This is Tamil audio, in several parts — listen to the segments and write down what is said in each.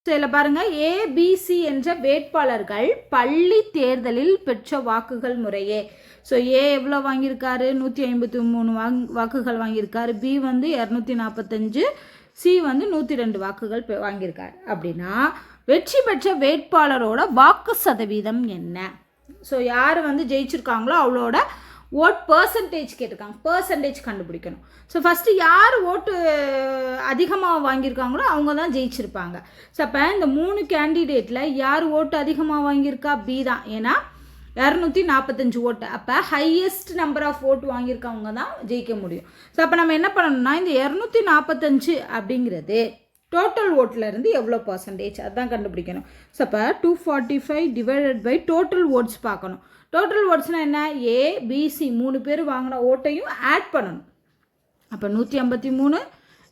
இதில் பாருங்கள், ஏபிசி என்ற வேட்பாளர்கள் பள்ளி தேர்தலில் பெற்ற வாக்குகள் முறையே. ஸோ ஏ எவ்வளோ வாங்கியிருக்காரு? 153 வாக்குகள் வாங்கியிருக்காரு. பி வந்து 245, சி வந்து 102 வாக்குகள் வாங்கியிருக்காரு. அப்படின்னா வெற்றி பெற்ற வேட்பாளரோட வாக்கு சதவீதம் என்ன? ஸோ யார் வந்து ஜெயிச்சிருக்காங்களோ அவளோட ஓட் பர்சன்டேஜ் கேட்டிருக்காங்க. பர்சன்டேஜ் கண்டுபிடிக்கணும். ஸோ ஃபஸ்ட்டு யார் ஓட்டு அதிகமாக வாங்கியிருக்காங்களோ அவங்க தான் ஜெயிச்சிருப்பாங்க. ஸோ அப்போ இந்த 3 கேண்டிடேட்டில் யார் ஓட்டு அதிகமாக வாங்கியிருக்கா? பி தான். ஏன்னா 245 ஓட்டு. அப்போ ஹையஸ்ட் நம்பர் ஆஃப் ஓட்டு வாங்கியிருக்கவங்க தான் ஜெயிக்க முடியும். ஸோ அப்போ நம்ம என்ன பண்ணணும்னா, இந்த 245 அப்படிங்கிறது டோட்டல் ஓட்டிலேருந்து எவ்வளோ பர்சன்டேஜ் அதுதான் கண்டுபிடிக்கணும். ஸோ அப்போ 245 டிவைடட் பை டோட்டல் ஓட்ஸ் பார்க்கணும். டோட்டல் ஓட்ஸ்னால் என்ன? ஏ பிசி 3 பேர் வாங்கின ஓட்டையும் ஆட் பண்ணணும். அப்போ 153,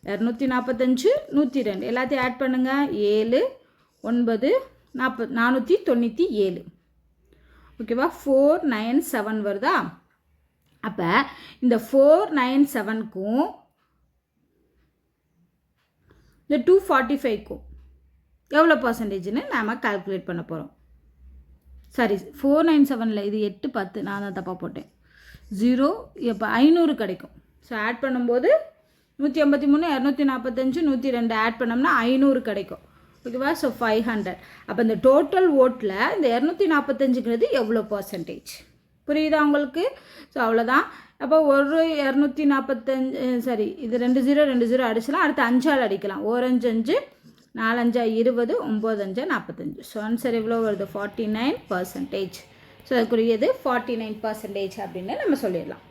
245, 102 எல்லாத்தையும் ஆட் பண்ணுங்கள். 7, 9, 497. ஓகேவா? 497 வருதா? அப்போ இந்த 497க்கும் இந்த 245க்கும் எவ்வளோ பர்சன்டேஜ்னு நாம் கால்குலேட் பண்ண போகிறோம். சாரி, 497 இது 8, 10 நான் தான் தப்பாக போட்டேன். 0 இப்போ 500 கிடைக்கும். ஸோ ஆட் பண்ணும்போது 153, 245, 102 ஆட் பண்ணோம்னா 500 கிடைக்கும். ஓகேவா? ஸோ 500. அப்போ இந்த டோட்டல் ஓட்டில் இந்த 245ங்கிறது எவ்வளோ பர்சன்டேஜ்? புரியுதா உங்களுக்கு? ஸோ அவ்வளோதான். அப்போ ஒரு 245 சரி, இது 2 0 2 0 அடிச்சலாம். அடுத்து 5ஆல் அடிக்கலாம். 1 5 5, 4 5 20, 9 5 45. ஸோ ஆன்சர் எவ்வளோ வருது? 49%. ஸோ அதுக்குரியது 49% அப்படின்னு நம்ம சொல்லிடலாம்.